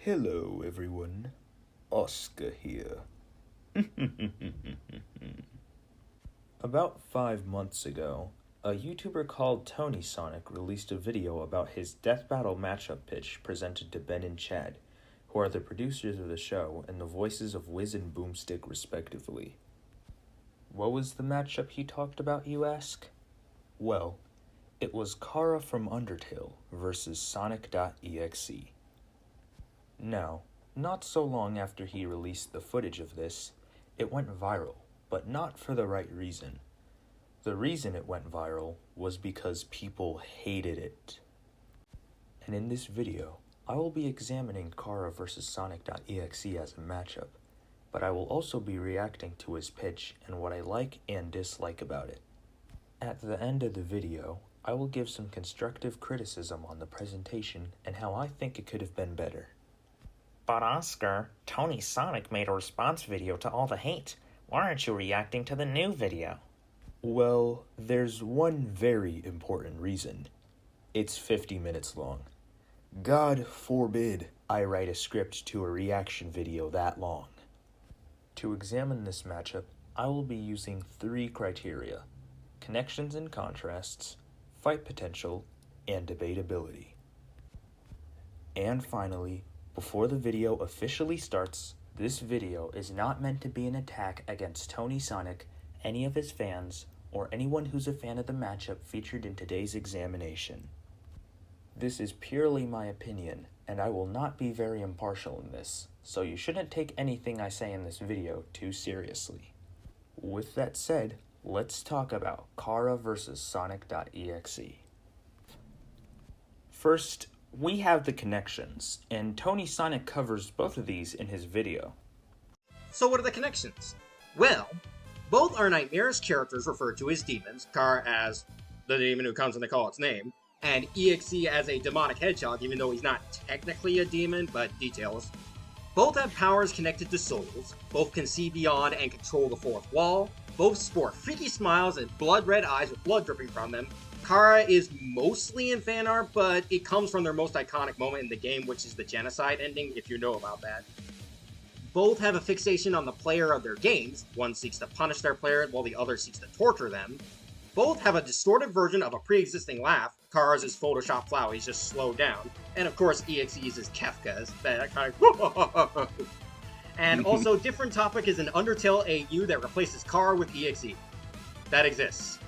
Hello everyone, Oscar here. About 5 months ago, a YouTuber called TonySonic released a video about his Death Battle matchup pitch presented to Ben and Chad, who are the producers of the show and the voices of Wiz and Boomstick respectively. What was the matchup he talked about, you ask? Well, it was Chara from Undertale versus Sonic.EXE. Now, not so long after he released the footage of this, it went viral, but not for the right reason. The reason it went viral was because people hated it. And in this video, I will be examining Chara vs Sonic.exe as a matchup, but I will also be reacting to his pitch and what I like and dislike about it. At the end of the video, I will give some constructive criticism on the presentation and how I think it could have been better. But Oscar, TonySonic made a response video to all the hate. Why aren't you reacting to the new video? Well, there's one very important reason. It's 50 minutes long. God forbid I write a script to a reaction video that long. To examine this matchup, I will be using 3 criteria: connections and contrasts, fight potential, and debatability. And finally, before the video officially starts, this video is not meant to be an attack against TonySonic, any of his fans, or anyone who's a fan of the matchup featured in today's examination. This is purely my opinion, and I will not be very impartial in this, so you shouldn't take anything I say in this video too seriously. With that said, let's talk about Chara vs Sonic.exe. First, we have the connections, and TonySonic covers both of these in his video. So what are the connections? Well, both are nightmarish characters referred to as demons, Chara as the demon who comes when they call its name, and EXE as a demonic hedgehog, even though he's not technically a demon, but details. Both have powers connected to souls, both can see beyond and control the fourth wall, both sport freaky smiles and blood-red eyes with blood dripping from them. Chara is mostly in fan art, but it comes from their most iconic moment in the game, which is the genocide ending, if you know about that. Both have a fixation on the player of their games. One seeks to punish their player, while the other seeks to torture them. Both have a distorted version of a pre-existing laugh. Chara's is Photoshop Flow, he's just slowed down. And of course, EXE's is Kefka's, that kind of And also, different topic is an Undertale AU that replaces Chara with EXE. That exists.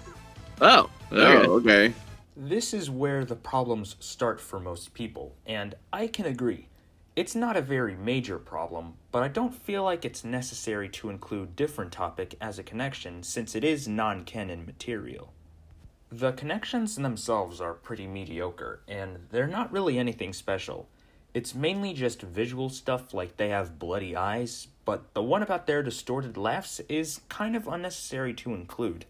Oh, okay. This is where the problems start for most people, and I can agree. It's not a very major problem, but I don't feel like it's necessary to include different topic as a connection since it is non-canon material. The connections themselves are pretty mediocre, and they're not really anything special. It's mainly just visual stuff like they have bloody eyes, but the one about their distorted laughs is kind of unnecessary to include.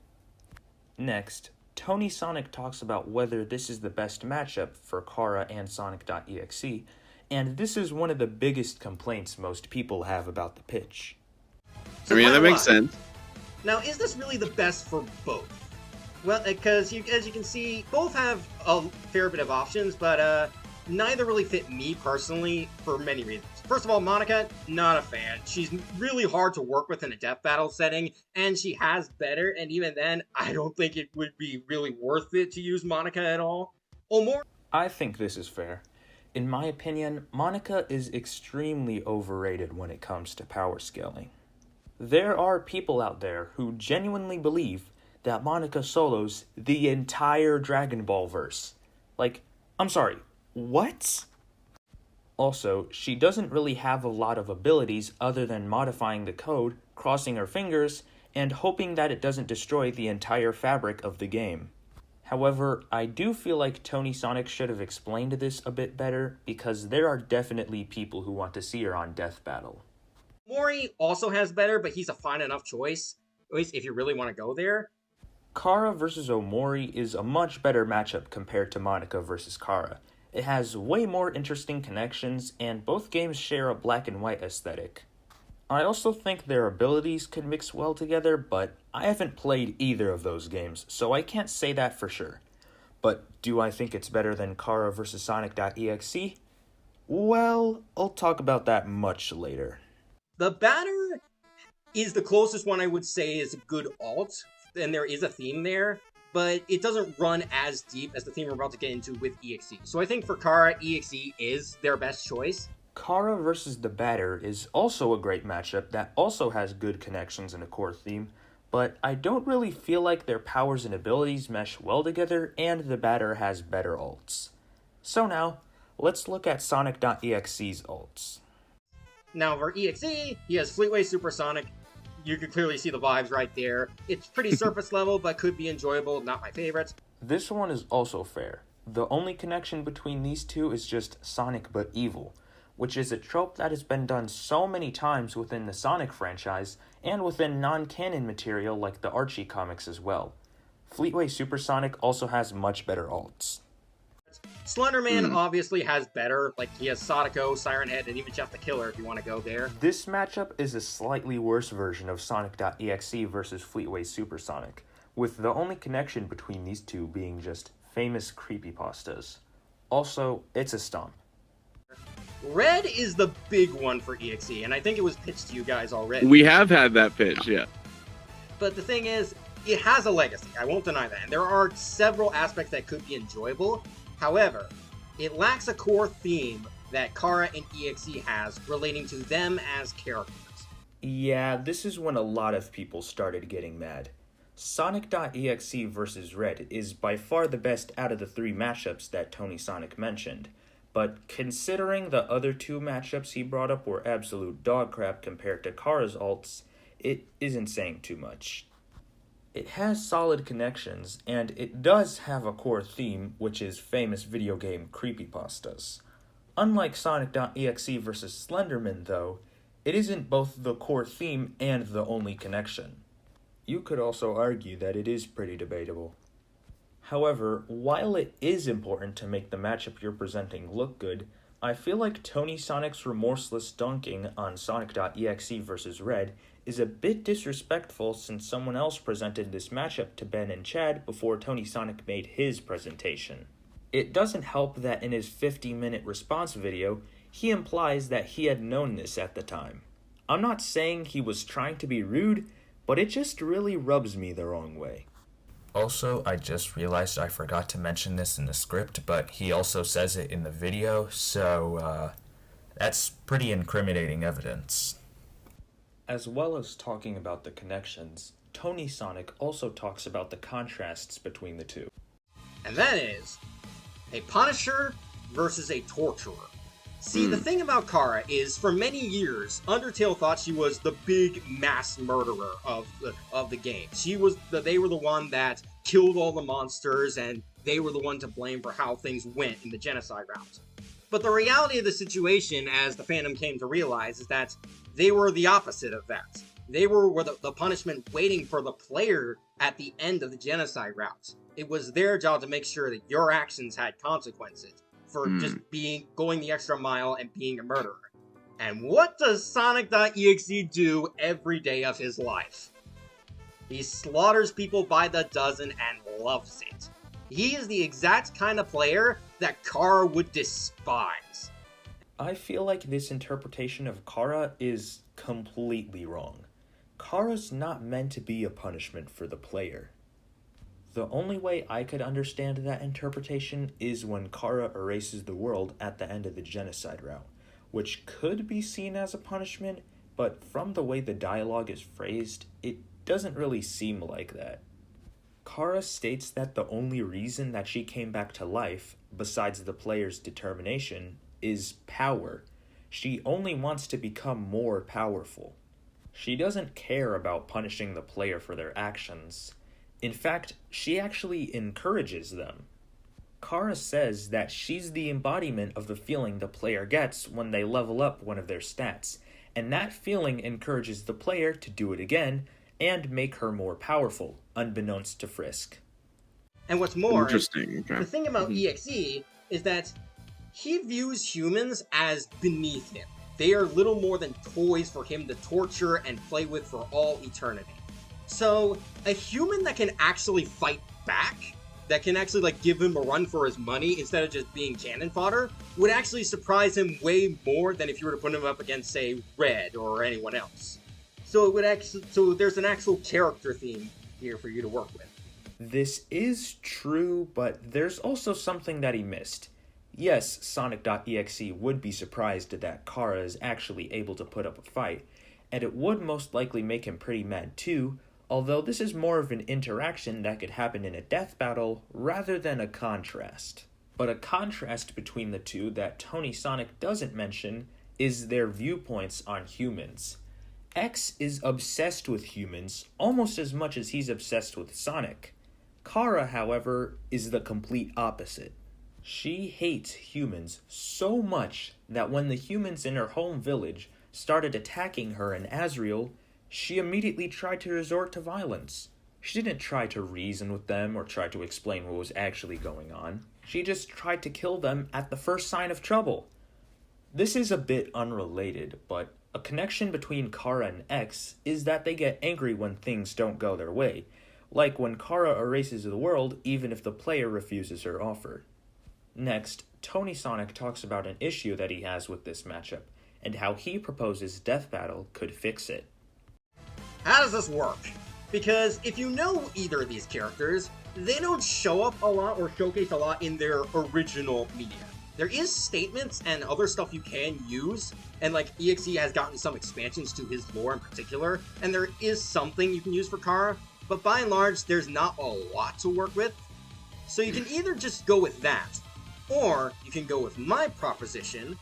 Next, TonySonic talks about whether this is the best matchup for Chara and Sonic.exe, and this is one of the biggest complaints most people have about the pitch. I mean, that makes sense. Now, is this really the best for both? Well, because as you can see, both have a fair bit of options, but neither really fit me personally for many reasons. First of all, Monica, not a fan. She's really hard to work with in a death battle setting, and she has better, and even then, I don't think it would be really worth it to use Monica at all. I think this is fair. In my opinion, Monica is extremely overrated when it comes to power scaling. There are people out there who genuinely believe that Monica solos the entire Dragon Ball verse. Like, I'm sorry, what? Also, she doesn't really have a lot of abilities other than modifying the code, crossing her fingers, and hoping that it doesn't destroy the entire fabric of the game. However, I do feel like TonySonic should have explained this a bit better, because there are definitely people who want to see her on Death Battle. Mori also has better, but he's a fine enough choice, at least if you really want to go there. Chara vs Omori is a much better matchup compared to Monica vs Chara. It has way more interesting connections, and both games share a black and white aesthetic. I also think their abilities could mix well together, but I haven't played either of those games, so I can't say that for sure. But do I think it's better than Chara vs Sonic.exe? Well, I'll talk about that much later. The batter is the closest one I would say is a good alt, and there is a theme there, but it doesn't run as deep as the theme we're about to get into with EXE. So I think for Chara, EXE is their best choice. Chara versus the Batter is also a great matchup that also has good connections and a core theme, but I don't really feel like their powers and abilities mesh well together, and the Batter has better ults. So now, let's look at Sonic.EXE's ults. Now for EXE, he has Fleetway Supersonic. You can clearly see the vibes right there. It's pretty surface level, but could be enjoyable, not my favorite. This one is also fair. The only connection between these two is just Sonic but evil, which is a trope that has been done so many times within the Sonic franchise, and within non-canon material like the Archie comics as well. Fleetway Supersonic also has much better ults. Slenderman obviously has better, like he has Sadako, Siren Head, and even Jeff the Killer if you want to go there. This matchup is a slightly worse version of Sonic.EXE versus Fleetway Supersonic, with the only connection between these two being just famous creepypastas. Also, it's a stomp. Red is the big one for EXE, and I think it was pitched to you guys already. We have had that pitch, yeah. But the thing is, it has a legacy, I won't deny that, and there are several aspects that could be enjoyable. However, it lacks a core theme that Chara and EXE has relating to them as characters. Yeah, this is when a lot of people started getting mad. Sonic.EXE versus Red is by far the best out of the three matchups that TonySonic mentioned, but considering the other two matchups he brought up were absolute dog crap compared to Chara's ults, it isn't saying too much. It has solid connections, and it does have a core theme, which is famous video game creepypastas. Unlike Sonic.EXE versus Slenderman, though, it isn't both the core theme and the only connection. You could also argue that it is pretty debatable. However, while it is important to make the matchup you're presenting look good, I feel like TonySonic's remorseless dunking on Sonic.EXE versus Red is a bit disrespectful since someone else presented this matchup to Ben and Chad before TonySonic made his presentation. It doesn't help that in his 50-minute response video, he implies that he had known this at the time. I'm not saying he was trying to be rude, but it just really rubs me the wrong way. Also, I just realized I forgot to mention this in the script, but he also says it in the video, so that's pretty incriminating evidence. As well as talking about the connections, TonySonic also talks about the contrasts between the two. And that is a Punisher versus a Torturer. See, the thing about Chara is, for many years, Undertale thought she was the big mass murderer of the game. They were the one that killed all the monsters, and they were the one to blame for how things went in the genocide route. But the reality of the situation, as the fandom came to realize, is that they were the opposite of that. They were the punishment waiting for the player at the end of the genocide route. It was their job to make sure that your actions had consequences for just going the extra mile and being a murderer. And what does Sonic.EXE do every day of his life? He slaughters people by the dozen and loves it. He is the exact kind of player that Chara would despise. I feel like this interpretation of Chara is completely wrong. Chara's not meant to be a punishment for the player. The only way I could understand that interpretation is when Chara erases the world at the end of the genocide route, which could be seen as a punishment, but from the way the dialogue is phrased, it doesn't really seem like that. Chara states that the only reason that she came back to life, besides the player's determination, is power. She only wants to become more powerful. She doesn't care about punishing the player for their actions. In fact, she actually encourages them. Chara says that she's the embodiment of the feeling the player gets when they level up one of their stats, and that feeling encourages the player to do it again and make her more powerful, unbeknownst to Frisk. And what's more, Interesting. Okay. the thing about EXE is that he views humans as beneath him. They are little more than toys for him to torture and play with for all eternity. So, a human that can actually fight back that can actually like give him a run for his money instead of just being cannon fodder would actually surprise him way more than if you were to put him up against, say, Red or anyone else. So it would actually, so there's an actual character theme here for you to work with. This is true, but there's also something that he missed. Yes, Sonic.EXE would be surprised that Chara is actually able to put up a fight, and it would most likely make him pretty mad too, although this is more of an interaction that could happen in a death battle rather than a contrast. But a contrast between the two that Tony Sonic doesn't mention is their viewpoints on humans. X is obsessed with humans almost as much as he's obsessed with Sonic. Chara, however, is the complete opposite. She hates humans so much that when the humans in her home village started attacking her and Azrael, she immediately tried to resort to violence. She didn't try to reason with them or try to explain what was actually going on. She just tried to kill them at the first sign of trouble. This is a bit unrelated, but a connection between Chara and X is that they get angry when things don't go their way, like when Chara erases the world even if the player refuses her offer. Next, Tony Sonic talks about an issue that he has with this matchup, and how he proposes Death Battle could fix it. How does this work? Because if you know either of these characters, they don't show up a lot or showcase a lot in their original media. There is statements and other stuff you can use, and like EXE has gotten some expansions to his lore in particular, and there is something you can use for Chara, but by and large, there's not a lot to work with. So you can either just go with that, or you can go with my proposition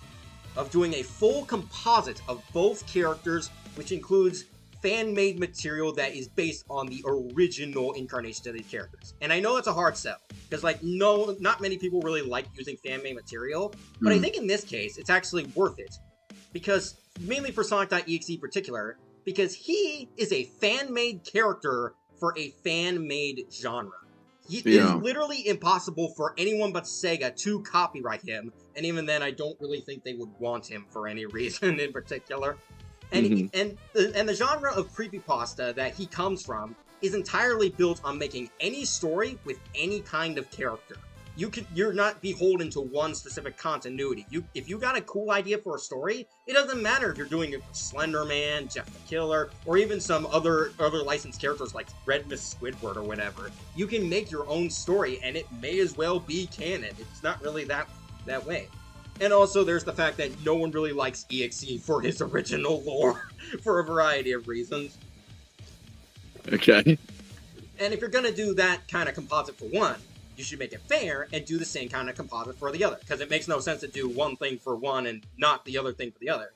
of doing a full composite of both characters, which includes fan-made material that is based on the original incarnation of these characters. And I know that's a hard sell, because like, no, not many people really like using fan-made material, but I think in this case, it's actually worth it. Because, mainly for Sonic.EXE in particular, because he is a fan-made character for a fan-made genre. It is literally impossible for anyone but Sega to copyright him, and even then I don't really think they would want him for any reason in particular. And and the genre of creepypasta that he comes from is entirely built on making any story with any kind of character. You're not beholden to one specific continuity. If you got a cool idea for a story, it doesn't matter if you're doing it with Slender Man, Jeff the Killer, or even some other licensed characters like Red Miss Squidward or whatever. You can make your own story, and it may as well be canon. It's not really that way. And also, there's the fact that no one really likes EXE for his original lore, for a variety of reasons. Okay. And if you're gonna do that kind of composite for one, you should make it fair and do the same kind of composite for the other, because it makes no sense to do one thing for one and not the other thing for the other.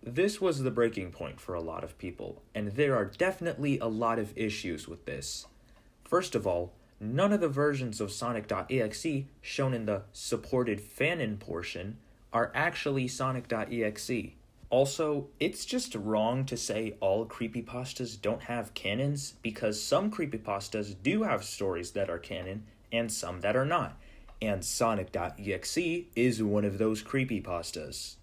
This was the breaking point for a lot of people, and there are definitely a lot of issues with this. First of all, none of the versions of Sonic.EXE shown in the supported fanon portion are actually Sonic.EXE. Also, it's just wrong to say all creepypastas don't have canons, because some creepypastas do have stories that are canon and some that are not, and Sonic.EXE is one of those creepypastas.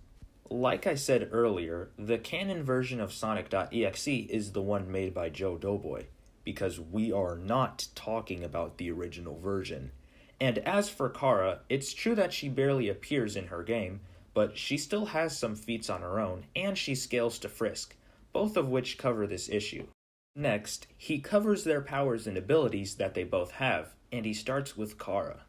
Like I said earlier, the canon version of Sonic.EXE is the one made by Joe Doughboy, because we are not talking about the original version. And as for Chara, it's true that she barely appears in her game, but she still has some feats on her own, and she scales to Frisk, both of which cover this issue. Next, he covers their powers and abilities that they both have, and he starts with Chara.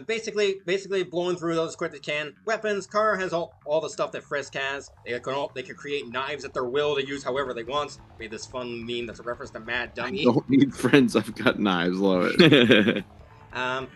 Basically blowing through those as quick as they can. Weapons, Chara has all the stuff that Frisk has. They can create knives at their will to use however they want. Made this fun meme that's a reference to Mad Dummy. I don't need friends, I've got knives, love it.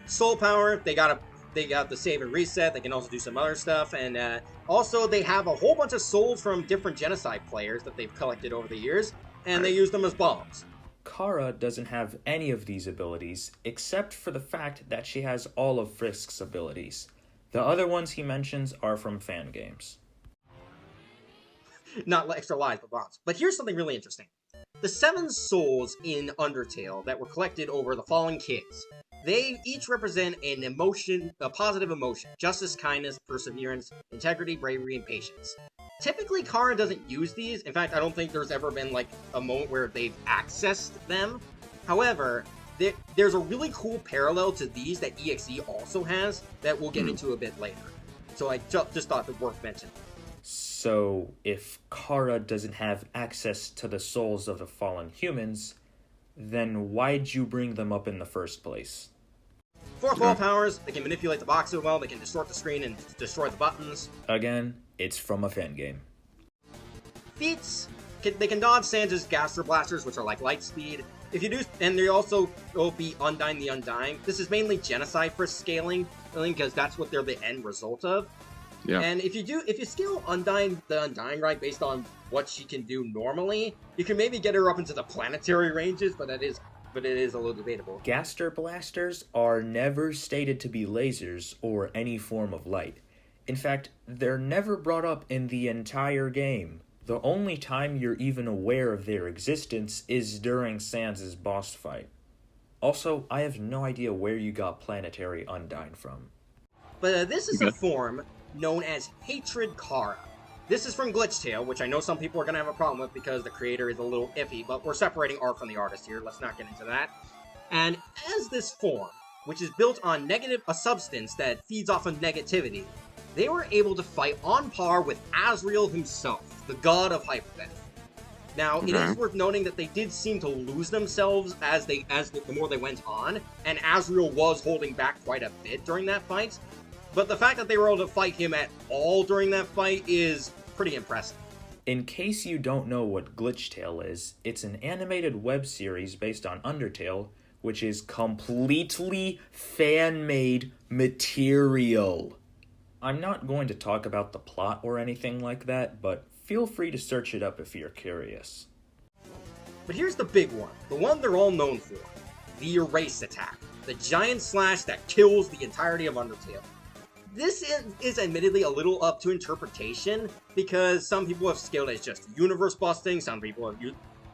Soul power, they got the save and reset. They can also do some other stuff, and also they have a whole bunch of souls from different Genocide players that they've collected over the years, and they use them as bombs. Chara doesn't have any of these abilities, except for the fact that she has all of Frisk's abilities. The other ones he mentions are from fan games. Not extra lives, but bombs. But here's something really interesting. The 7 souls in Undertale that were collected over the fallen kids, they each represent an emotion, a positive emotion: justice, kindness, perseverance, integrity, bravery, and patience. Typically, Chara doesn't use these. In fact, I don't think there's ever been like a moment where they've accessed them. However, there's a really cool parallel to these that EXE also has that we'll get into a bit later. So I just thought it worth mentioning. So, if Chara doesn't have access to the souls of the fallen humans, then why'd you bring them up in the first place? Fourth wall powers, they can manipulate the box so well, they can distort the screen and destroy the buttons. Again, it's from a fan game. Feats, they can dodge Sans' Gaster Blasters, which are like light speed. If you do, and they also will be Undying the Undying. This is mainly Genocide for scaling, because that's what they're the end result of. Yeah. And if you scale Undying the Undying right based on what she can do normally, you can maybe get her up into the planetary ranges, but it is a little debatable. Gaster blasters are never stated to be lasers or any form of light. In fact, they're never brought up in the entire game. The only time you're even aware of their existence is during Sans' boss fight. Also, I have no idea where you got Planetary Undying from. But this is a form known as Hatred Chara. This is from Glitchtale, which I know some people are going to have a problem with because the creator is a little iffy, but we're separating art from the artist here. Let's not get into that. And as this form, which is built on a substance that feeds off of negativity, they were able to fight on par with Azrael himself, the god of Hyperdeath. Now, it is worth noting that they did seem to lose themselves as the more they went on, and Azrael was holding back quite a bit during that fight. But the fact that they were able to fight him at all during that fight is pretty impressive. In case you don't know what Glitchtale is, it's an animated web series based on Undertale, which is completely fan-made material. I'm not going to talk about the plot or anything like that, but feel free to search it up if you're curious. But here's the big one, the one they're all known for, the Erase Attack, the giant slash that kills the entirety of Undertale. This is admittedly a little up to interpretation, because some people have scaled it as just universe busting, some people have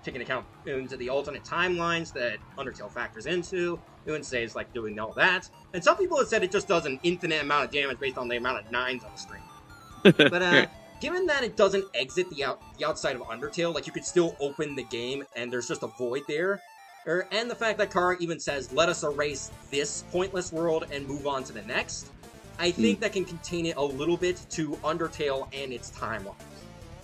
taken account into the alternate timelines that Undertale factors into, and say it's like doing all that, and some people have said it just does an infinite amount of damage based on the amount of 9s on the screen. But given that it doesn't exit the outside of Undertale, like you could still open the game and there's just a void there, and the fact that Chara even says, let us erase this pointless world and move on to the next, I think that can contain it a little bit to Undertale and its timelines.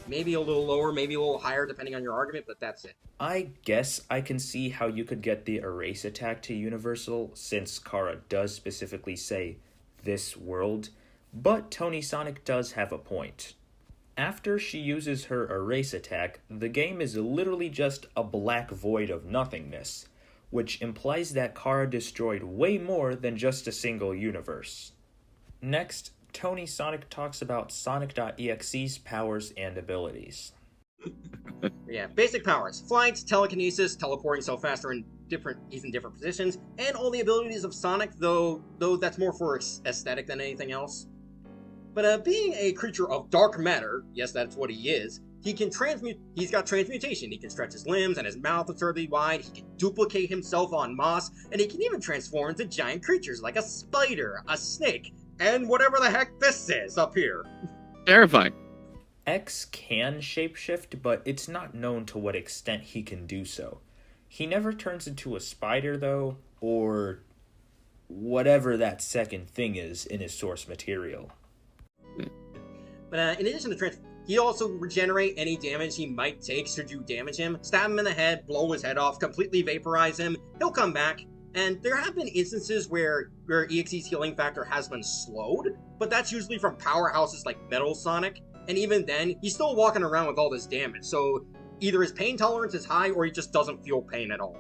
Maybe a little lower, maybe a little higher, depending on your argument, but that's it. I guess I can see how you could get the Erase Attack to Universal, since Chara does specifically say, this world, but TonySonic does have a point. After she uses her Erase Attack, the game is literally just a black void of nothingness, which implies that Chara destroyed way more than just a single universe. Next, TonySonic talks about Sonic.EXE's powers and abilities. Yeah, basic powers. Flight, telekinesis, teleporting so faster in different positions, and all the abilities of Sonic, though that's more for aesthetic than anything else. But being a creature of dark matter, yes, that's what he is, he can he's got transmutation. He can stretch his limbs and his mouth absurdly wide, he can duplicate himself en masse, and he can even transform into giant creatures like a spider, a snake, and whatever the heck this is up here. Terrifying. X can shapeshift, but it's not known to what extent he can do so. He never turns into a spider, though, or whatever that second thing is in his source material. But in addition to he also regenerate any damage he might take should you damage him. Stab him in the head, blow his head off, completely vaporize him, he'll come back. And there have been instances where EXE's healing factor has been slowed, but that's usually from powerhouses like Metal Sonic, and even then, he's still walking around with all this damage, so either his pain tolerance is high or he just doesn't feel pain at all.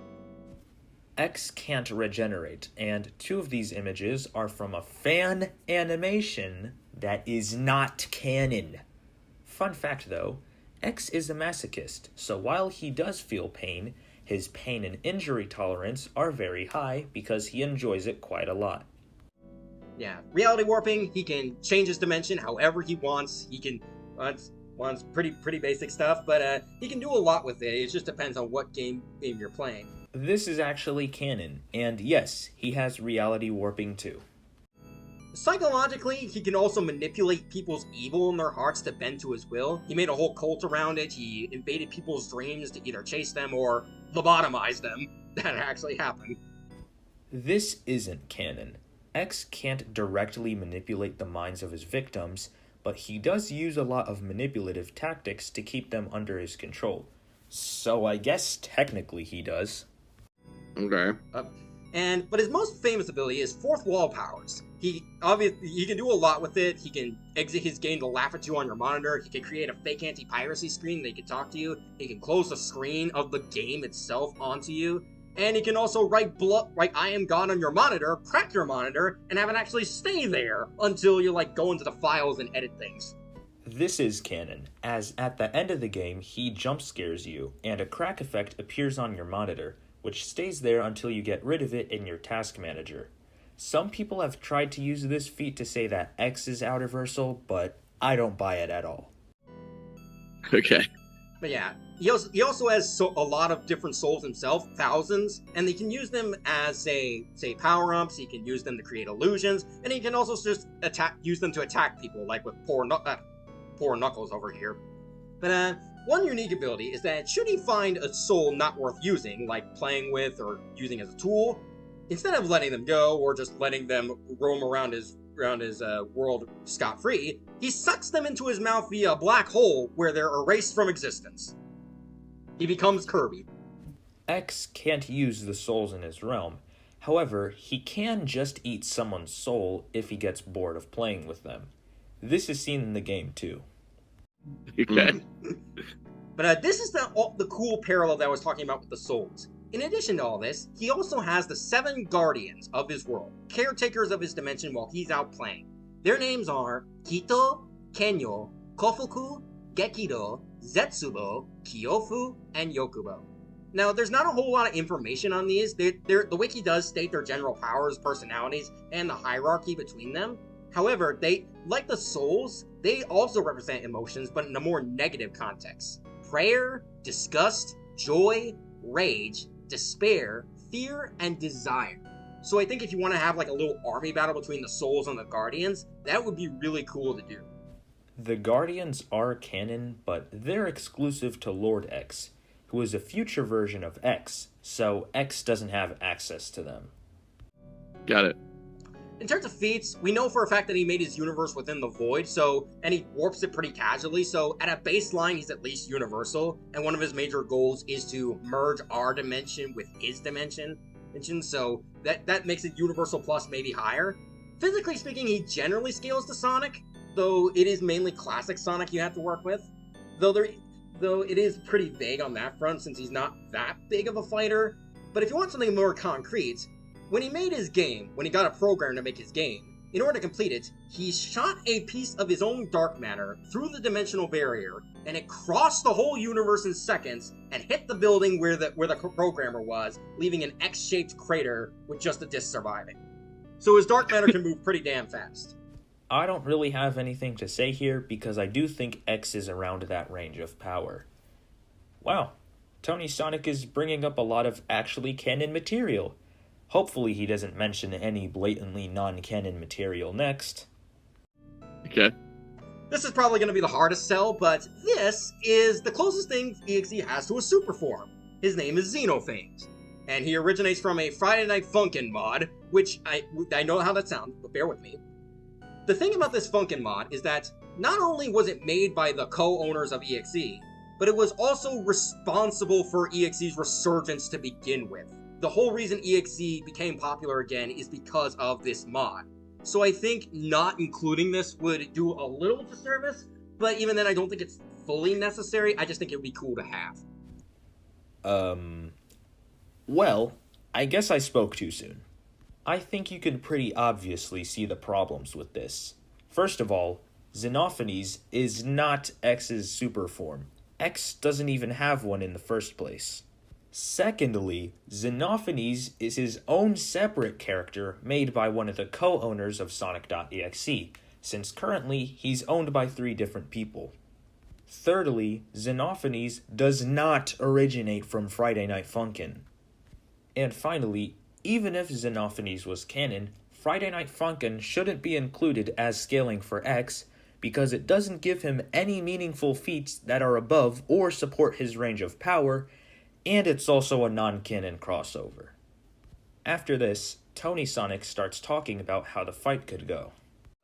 X can't regenerate, and 2 of these images are from a fan animation that is not canon. Fun fact though, X is a masochist, so while he does feel pain, his pain and injury tolerance are very high because he enjoys it quite a lot. Yeah, reality warping, he can change his dimension however he wants. He can, wants pretty basic stuff, but he can do a lot with it. It just depends on what game you're playing. This is actually canon, and yes, he has reality warping too. Psychologically, he can also manipulate people's evil in their hearts to bend to his will. He made a whole cult around it. He invaded people's dreams to either chase them or lobotomize them. That actually happened. This isn't canon. X can't directly manipulate the minds of his victims, but he does use a lot of manipulative tactics to keep them under his control. So I guess technically he does. Okay. But his most famous ability is fourth wall powers. He can do a lot with it. He can exit his game to laugh at you on your monitor. He can create a fake anti-piracy screen that he can talk to you. He can close the screen of the game itself onto you. And he can also write I am God on your monitor, crack your monitor, and have it actually stay there until you go into the files and edit things. This is canon, as at the end of the game he jump scares you, and a crack effect appears on your monitor, which stays there until you get rid of it in your task manager. Some people have tried to use this feat to say that X is out-reversal, but I don't buy it at all. Okay. But yeah, he also has a lot of different souls himself, thousands, and he can use them as, say power-ups, he can use them to create illusions, and he can also just use them to attack people, like with poor Knuckles over here. But one unique ability is that should he find a soul not worth using, like playing with or using as a tool, instead of letting them go or just letting them roam around his world scot-free, he sucks them into his mouth via a black hole where they're erased from existence. He becomes Kirby. X can't use the souls in his realm. However, he can just eat someone's soul if he gets bored of playing with them. This is seen in the game too. Okay. But this is the cool parallel that I was talking about with the souls. In addition to all this, he also has the 7 guardians of his world, caretakers of his dimension while he's out playing. Their names are Kito, Kenyo, Kofuku, Gekido, Zetsubo, Kyofu, and Yokubo. Now, there's not a whole lot of information on these. The wiki does state their general powers, personalities, and the hierarchy between them. However, they, like the souls, they also represent emotions, but in a more negative context. Prayer, disgust, joy, rage, despair, fear, and desire. So I think if you want to have a little army battle between the souls and the guardians, that would be really cool to do. The Guardians are canon, but they're exclusive to Lord X, who is a future version of X, so X doesn't have access to them. Got it. In terms of feats, we know for a fact that he made his universe within the void, and he warps it pretty casually, so at a baseline he's at least universal, and one of his major goals is to merge our dimension with his dimension, so that makes it universal plus maybe higher. Physically speaking, he generally scales to Sonic, though it is mainly classic Sonic you have to work with, though it is pretty vague on that front since he's not that big of a fighter. But if you want something more concrete, when he made his game, when he got a program to make his game, in order to complete it, he shot a piece of his own dark matter through the dimensional barrier, and it crossed the whole universe in seconds and hit the building where the programmer was, leaving an X-shaped crater with just a disc surviving. So his dark matter can move pretty damn fast. I don't really have anything to say here because I do think X is around that range of power. Wow, Tony Sonic is bringing up a lot of actually canon material. Hopefully he doesn't mention any blatantly non-canon material next. Okay. This is probably going to be the hardest sell, but this is the closest thing EXE has to a super form. His name is Xenophanes, and he originates from a Friday Night Funkin' mod, which I know how that sounds, but bear with me. The thing about this Funkin' mod is that not only was it made by the co-owners of EXE, but it was also responsible for EXE's resurgence to begin with. The whole reason EXE became popular again is because of this mod. So I think not including this would do a little disservice, but even then I don't think it's fully necessary. I just think it would be cool to have. Well, I guess I spoke too soon. I think you can pretty obviously see the problems with this. First of all, Xenophanes is not X's super form. X doesn't even have one in the first place. Secondly, Xenophanes is his own separate character made by one of the co-owners of Sonic.EXE, since currently he's owned by 3 different people. Thirdly, Xenophanes does not originate from Friday Night Funkin'. And finally, even if Xenophanes was canon, Friday Night Funkin' shouldn't be included as scaling for X because it doesn't give him any meaningful feats that are above or support his range of power, and it's also a non-canon crossover. After this, TonySonic starts talking about how the fight could go.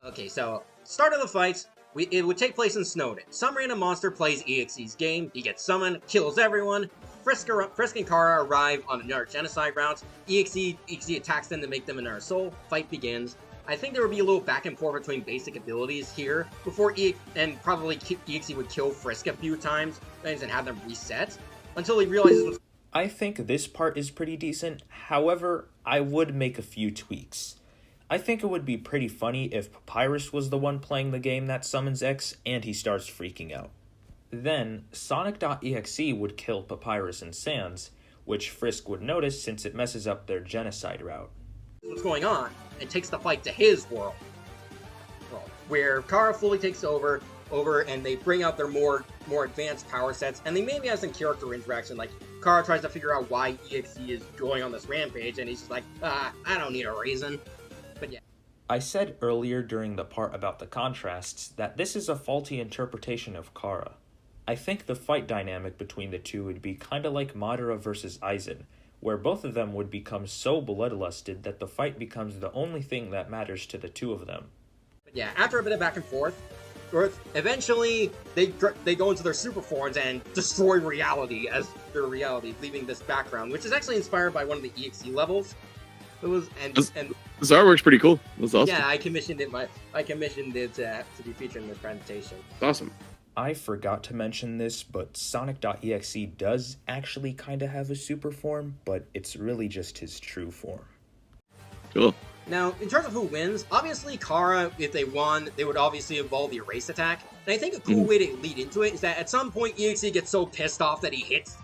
Okay, so, start of the fight, it would take place in Snowden. Some random monster plays EXE's game, he gets summoned, kills everyone, Frisk and Chara arrive on another genocide route, EXE attacks them to make them another soul, fight begins. I think there would be a little back and forth between basic abilities here, before probably EXE would kill Frisk a few times, and have them reset, until he realizes what's... I think this part is pretty decent, however, I would make a few tweaks. I think it would be pretty funny if Papyrus was the one playing the game that summons X and he starts freaking out. Then, Sonic.EXE would kill Papyrus and Sans, which Frisk would notice since it messes up their genocide route. What's going on, and takes the fight to his world, where Chara fully takes over, and they bring out their more advanced power sets, and they maybe have some character interaction, like Chara tries to figure out why EXE is going on this rampage, and he's just like, I don't need a reason. But yeah. I said earlier during the part about the contrasts that this is a faulty interpretation of Chara. I think the fight dynamic between the two would be kinda like Madara versus Aizen, where both of them would become so bloodlusted that the fight becomes the only thing that matters to the two of them. But yeah, after a bit of back and forth, eventually they go into their super forms and destroy reality as their reality, leaving this background, which is actually inspired by one of the EXE levels. It was this artwork's pretty cool. That's awesome. Yeah, I commissioned it to be featured in this presentation. Awesome. I forgot to mention this, but Sonic.EXE does actually kinda have a super form, but it's really just his true form. Cool. Now, in terms of who wins, obviously Chara, if they won, they would obviously involve the erase attack. And I think a cool way to lead into it is that at some point EXE gets so pissed off that he hits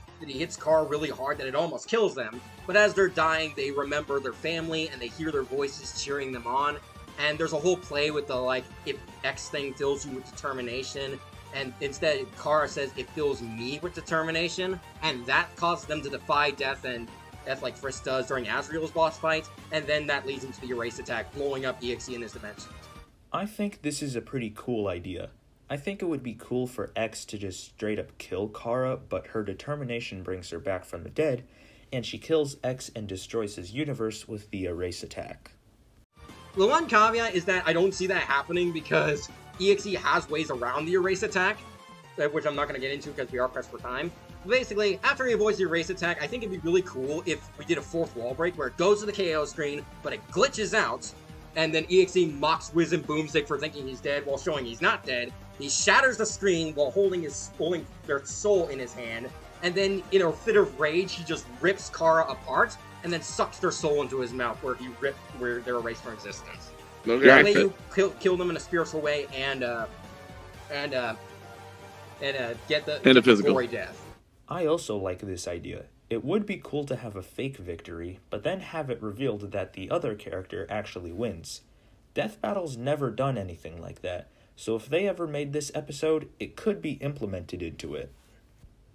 Chara really hard that it almost kills them. But as they're dying, they remember their family and they hear their voices cheering them on. And there's a whole play with the, like, if X thing fills you with determination. And instead, Chara says, it fills me with determination. And that causes them to defy death like Frisk does during Asriel's boss fight. And then that leads into the erase attack, blowing up EXE in his dimension. I think this is a pretty cool idea. I think it would be cool for X to just straight up kill Chara, but her determination brings her back from the dead, and she kills X and destroys his universe with the erase attack. The one caveat is that I don't see that happening because EXE has ways around the erase attack, which I'm not going to get into because we are pressed for time. Basically, after he avoids the erase attack, I think it'd be really cool if we did a fourth wall break where it goes to the KO screen, but it glitches out, and then EXE mocks Wiz and Boomstick for thinking he's dead while showing he's not dead. He shatters the screen while holding their soul in his hand, and then in a fit of rage, he just rips Chara apart, and then sucks their soul into his mouth where they're erased from existence. Okay. That way you kill them in a spiritual way and get the physical gory death. I also like this idea. It would be cool to have a fake victory, but then have it revealed that the other character actually wins. Death Battle's never done anything like that, so if they ever made this episode, it could be implemented into it.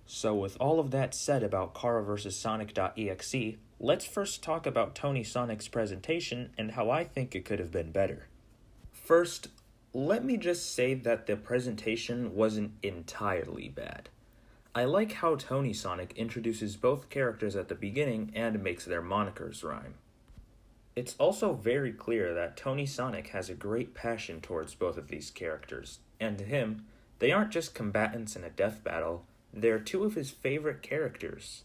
So with all of that said about Chara vs. Sonic.EXE, let's first talk about TonySonic's presentation and how I think it could have been better. First, let me just say that the presentation wasn't entirely bad. I like how TonySonic introduces both characters at the beginning and makes their monikers rhyme. It's also very clear that TonySonic has a great passion towards both of these characters, and to him, they aren't just combatants in a death battle, they're two of his favorite characters.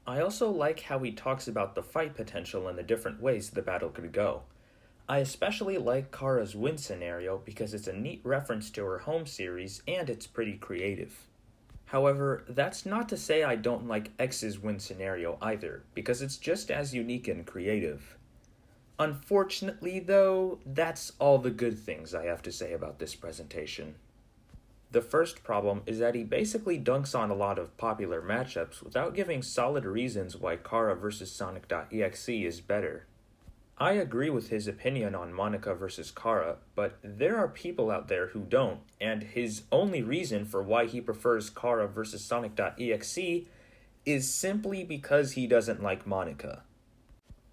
I also like how he talks about the fight potential and the different ways the battle could go. I especially like Chara's win scenario because it's a neat reference to her home series and it's pretty creative. However, that's not to say I don't like X's win scenario either, because it's just as unique and creative. Unfortunately, though, that's all the good things I have to say about this presentation. The first problem is that he basically dunks on a lot of popular matchups without giving solid reasons why Chara vs. Sonic.EXE is better. I agree with his opinion on Monica vs. Chara, but there are people out there who don't, and his only reason for why he prefers Chara vs. Sonic.EXE is simply because he doesn't like Monica.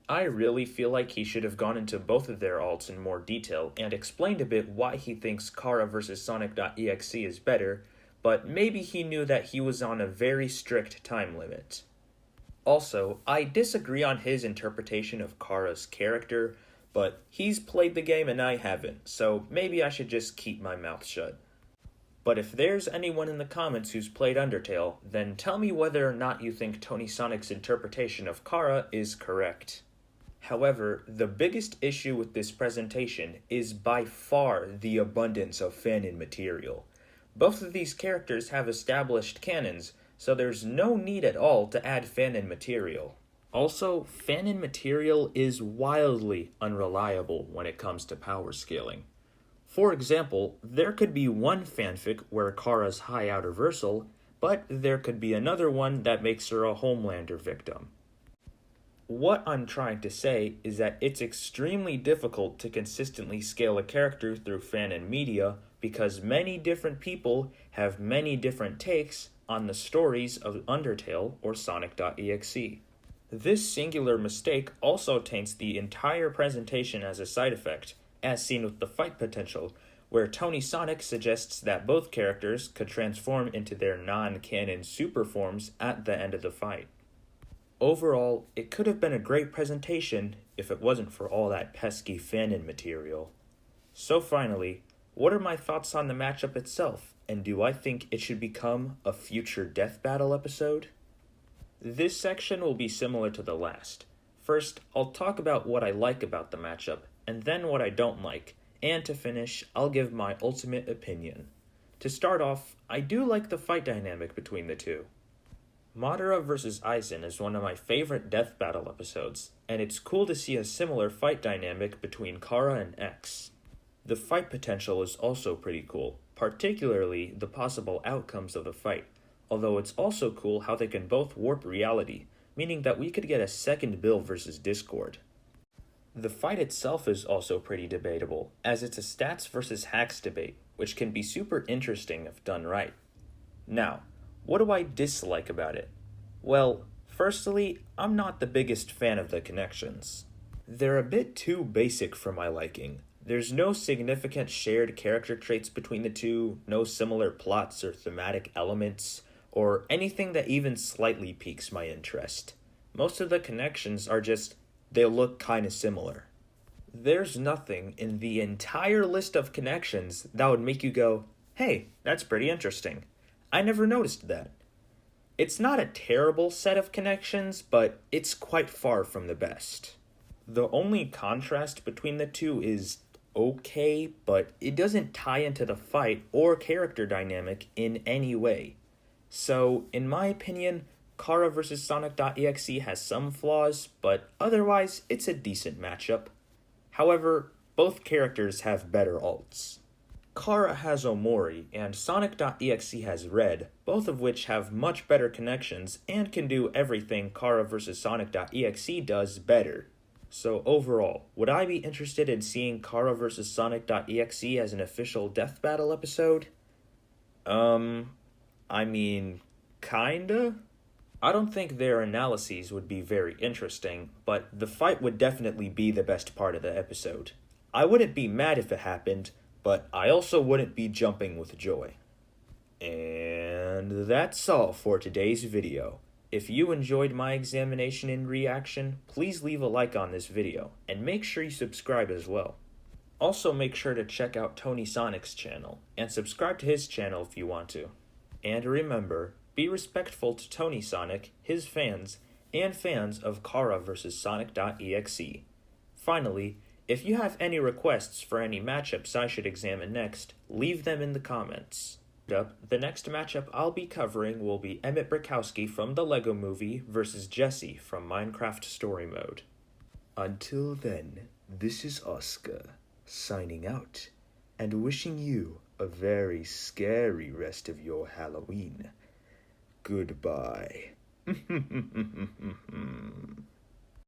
I really feel like he should have gone into both of their alts in more detail and explained a bit why he thinks Chara vs. Sonic.EXE is better, but maybe he knew that he was on a very strict time limit. Also, I disagree on his interpretation of Chara's character, but he's played the game and I haven't, so maybe I should just keep my mouth shut. But if there's anyone in the comments who's played Undertale, then tell me whether or not you think TonySonic's interpretation of Chara is correct. However, the biggest issue with this presentation is by far the abundance of fanon material. Both of these characters have established canons, so there's no need at all to add fanon material. Also, fanon material is wildly unreliable when it comes to power scaling. For example, there could be one fanfic where Chara's high outer versal, but there could be another one that makes her a Homelander victim. What I'm trying to say is that it's extremely difficult to consistently scale a character through fanon media because many different people have many different takes on the stories of Undertale or Sonic.EXE. This singular mistake also taints the entire presentation as a side effect, as seen with the fight potential, where TonySonic suggests that both characters could transform into their non-canon super forms at the end of the fight. Overall, it could have been a great presentation if it wasn't for all that pesky fanon material. So finally, what are my thoughts on the matchup itself, and do I think it should become a future death battle episode? This section will be similar to the last. First, I'll talk about what I like about the matchup, and then what I don't like, and to finish, I'll give my ultimate opinion. To start off, I do like the fight dynamic between the two. Madara vs. Aizen is one of my favorite death battle episodes, and it's cool to see a similar fight dynamic between Chara and X. The fight potential is also pretty cool, particularly the possible outcomes of the fight, although it's also cool how they can both warp reality, meaning that we could get a second Bill versus Discord. The fight itself is also pretty debatable, as it's a stats versus hacks debate, which can be super interesting if done right. Now, what do I dislike about it? Well, firstly, I'm not the biggest fan of the connections. They're a bit too basic for my liking. There's no significant shared character traits between the two, no similar plots or thematic elements, or anything that even slightly piques my interest. Most of the connections are just, they look kinda similar. There's nothing in the entire list of connections that would make you go, hey, that's pretty interesting. I never noticed that. It's not a terrible set of connections, but it's quite far from the best. The only contrast between the two is okay, but it doesn't tie into the fight or character dynamic in any way. So, in my opinion, Chara vs. Sonic.EXE has some flaws, but otherwise, it's a decent matchup. However, both characters have better ults. Chara has Omori, and Sonic.EXE has Red, both of which have much better connections and can do everything Chara vs. Sonic.EXE does better. So overall, would I be interested in seeing Chara vs. Sonic.EXE as an official death battle episode? I mean, kinda? I don't think their analyses would be very interesting, but the fight would definitely be the best part of the episode. I wouldn't be mad if it happened, but I also wouldn't be jumping with joy. And that's all for today's video. If you enjoyed my examination and reaction, please leave a like on this video, and make sure you subscribe as well. Also make sure to check out TonySonic's channel, and subscribe to his channel if you want to. And remember, be respectful to TonySonic, his fans, and fans of Chara vs. Sonic.EXE. Finally, if you have any requests for any matchups I should examine next, leave them in the comments. The next matchup I'll be covering will be Emmett Brakowski from the Lego Movie versus Jesse from Minecraft Story Mode. Until then, this is Oscar, signing out, and wishing you a very scary rest of your Halloween. Goodbye.